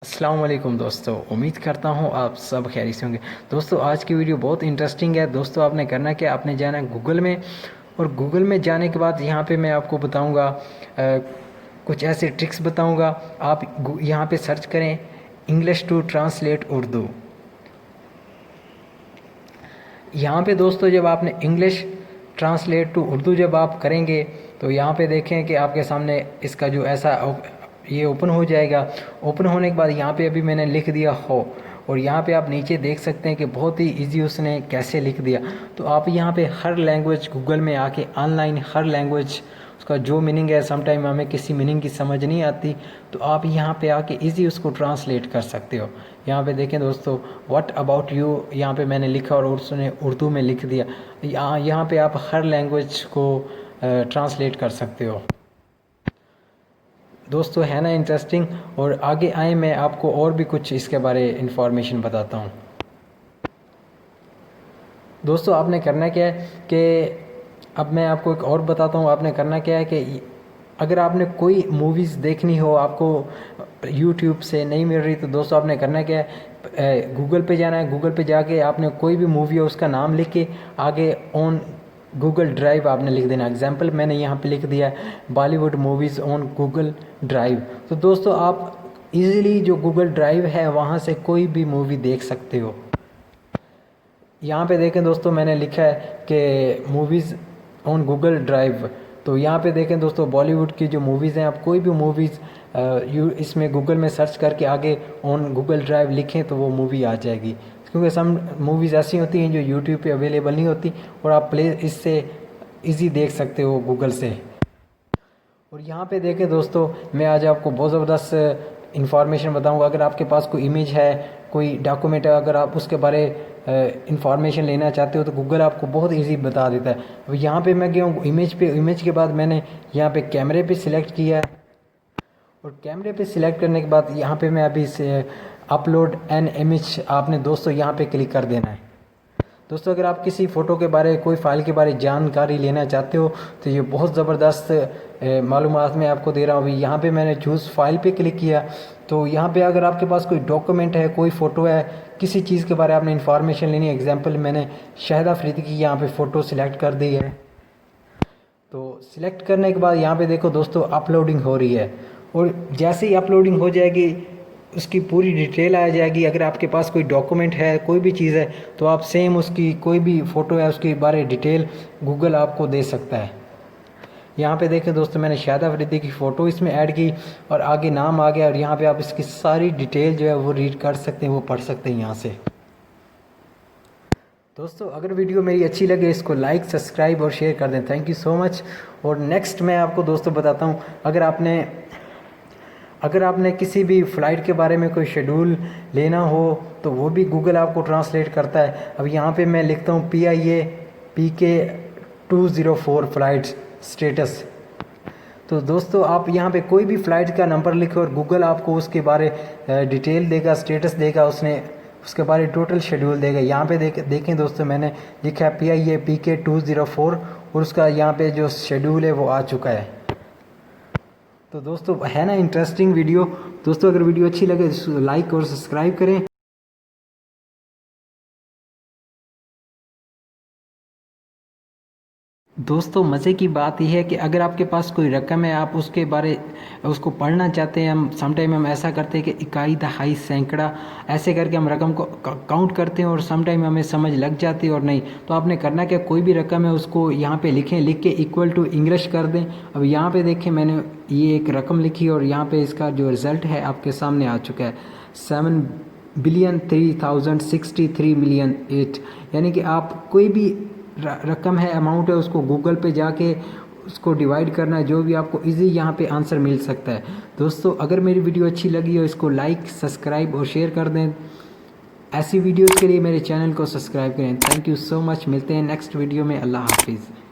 अस्सलाम वालेकुम दोस्तों, उम्मीद करता हूँ आप सब खैरियत से होंगे। दोस्तों आज की वीडियो बहुत इंटरेस्टिंग है। दोस्तों आपने करना क्या, आपने जाना है गूगल में, और गूगल में जाने के बाद यहाँ पे मैं आपको बताऊँगा कुछ ऐसे ट्रिक्स बताऊँगा। आप यहाँ पे सर्च करें इंग्लिश टू ट्रांसलेट उर्दू। यहाँ पे दोस्तों जब आपने इंग्लिश ट्रांसलेट टू उर्दू जब आप करेंगे तो यहाँ पे देखें कि आपके सामने इसका जो ऐसा ये ओपन हो जाएगा। ओपन होने के बाद यहाँ पे अभी मैंने लिख दिया हो, और यहाँ पे आप नीचे देख सकते हैं कि बहुत ही इजी उसने कैसे लिख दिया। तो आप यहाँ पे हर लैंग्वेज गूगल में आके ऑनलाइन हर लैंग्वेज उसका जो मीनिंग है, समटाइम हमें किसी मीनिंग की समझ नहीं आती, तो आप यहाँ पे आके इजी उसको ट्रांसलेट कर सकते हो। यहाँ पे देखें दोस्तों, व्हाट अबाउट यू यहाँ पे मैंने लिखा और उसने उर्दू में लिख दिया। यहाँ पे आप हर लैंग्वेज को ट्रांसलेट कर सकते हो। दोस्तों है ना इंटरेस्टिंग। और आगे आए मैं आपको और भी कुछ इसके बारे इंफॉर्मेशन बताता हूँ। दोस्तों आपने करना क्या है कि अब मैं आपको एक और बताता हूँ। आपने करना क्या है कि अगर आपने कोई मूवीज़ देखनी हो, आपको यूट्यूब से नहीं मिल रही, तो दोस्तों आपने करना क्या है, गूगल पे जाना है। गूगल पे जाके आपने कोई भी मूवी हो उसका नाम लिख के आगे ऑन गूगल ड्राइव आपने लिख देना। एग्जाम्पल मैंने यहाँ पे लिख दिया Bollywood movies on Google drive. तो दोस्तों आप इजीली जो गूगल ड्राइव है वहाँ से कोई भी मूवी देख सकते हो। यहाँ पे देखें दोस्तों, मैंने लिखा है कि मूवीज़ ऑन गूगल ड्राइव। तो यहाँ पे देखें दोस्तों, बॉलीवुड की जो मूवीज़ हैं, आप कोई भी मूवीज़ इसमें गूगल में सर्च करके आगे ऑन गूगल ड्राइव लिखें तो वो मूवी आ जाएगी। क्योंकि सम मूवीज़ ऐसी होती हैं जो यूट्यूब पे अवेलेबल नहीं होती, और आप प्ले इससे इजी देख सकते हो गूगल से। और यहाँ पे देखें दोस्तों, मैं आज आपको बहुत ज़बरदस्त इंफॉर्मेशन बताऊँगा। अगर आपके पास कोई इमेज है, कोई डॉक्यूमेंट है, अगर आप उसके बारे इंफॉर्मेशन लेना चाहते हो तो गूगल आपको बहुत इजी बता देता है। अब यहाँ पे मैं गया हूँ इमेज पे। इमेज के बाद मैंने यहाँ पे कैमरे पे सिलेक्ट किया, और कैमरे पे सिलेक्ट करने के बाद यहाँ पे मैं अभी से अपलोड एन इमेज आपने दोस्तों यहाँ पे क्लिक कर देना है। दोस्तों अगर आप किसी फ़ोटो के बारे, कोई फ़ाइल के बारे जानकारी लेना चाहते हो तो ये बहुत ज़बरदस्त मालूमात मैं आपको दे रहा हूँ। अभी यहाँ पे मैंने चूज़ फाइल पे क्लिक किया, तो यहाँ पे अगर आपके पास कोई डॉक्यूमेंट है, कोई फ़ोटो है, किसी चीज़ के बारे में आपने इन्फॉर्मेशन लेनी है, एग्जाम्पल मैंने शाहिद अफरीदी की यहाँ पे फ़ोटो सिलेक्ट कर दी है। तो सिलेक्ट करने के बाद यहाँ पे देखो दोस्तों, अपलोडिंग हो रही है, और जैसे ही अपलोडिंग हो जाएगी उसकी पूरी डिटेल आ जाएगी। अगर आपके पास कोई डॉक्यूमेंट है, कोई भी चीज़ है, तो आप सेम उसकी कोई भी फ़ोटो है उसके बारे डिटेल गूगल आपको दे सकता है। यहाँ पे देखें दोस्तों, मैंने शाहिद अफरीदी की फ़ोटो इसमें ऐड की और आगे नाम आ गया, और यहाँ पे आप इसकी सारी डिटेल जो है वो रीड कर सकते हैं, वो पढ़ सकते हैं यहाँ से। दोस्तों अगर वीडियो मेरी अच्छी लगे इसको लाइक, सब्सक्राइब और शेयर कर दें। Thank you so much. और नेक्स्ट मैं आपको दोस्तों बताता हूँ, अगर आपने किसी भी फ़्लाइट के बारे में कोई शेड्यूल लेना हो तो वो भी गूगल आपको ट्रांसलेट करता है। अब यहाँ पे मैं लिखता हूँ PIA PK 204 फ़्लाइट स्टेटस। तो दोस्तों आप यहाँ पे कोई भी फ़्लाइट का नंबर लिखो और गूगल आपको उसके बारे डिटेल देगा, स्टेटस देगा, उसके बारे टोटल शेड्यूल देगा। यहाँ पे देखें दोस्तों, मैंने लिखा है PIA PK 204, और उसका यहाँ पे जो शेड्यूल है वो आ चुका है। तो दोस्तों है ना इंटरेस्टिंग वीडियो। दोस्तों अगर वीडियो अच्छी लगे तो लाइक और सब्सक्राइब करें। दोस्तों मज़े की बात यह है कि अगर आपके पास कोई रकम है, आप उसको पढ़ना चाहते हैं, हम समटाइम हम ऐसा करते हैं कि इकाई, दहाई, सैकड़ा ऐसे करके हम रकम को काउंट करते हैं, और समटाइम हमें समझ लग जाती है और नहीं। तो आपने करना क्या, कोई भी रकम है उसको यहाँ पे लिखें, लिख के इक्वल टू इंग्लिश कर दें। अब यहाँ पे देखें, मैंने ये एक रकम लिखी और यहाँ पे इसका जो रिज़ल्ट है आपके सामने आ चुका है 7,03,063,000,008। यानी कि आप कोई भी रकम है, अमाउंट है, उसको गूगल पे जाके उसको डिवाइड करना है, जो भी आपको इजी यहाँ पे आंसर मिल सकता है। दोस्तों अगर मेरी वीडियो अच्छी लगी हो इसको लाइक, सब्सक्राइब और शेयर कर दें। ऐसी वीडियोस के लिए मेरे चैनल को सब्सक्राइब करें। Thank you so much. मिलते हैं नेक्स्ट वीडियो में। अल्लाह हाफिज़।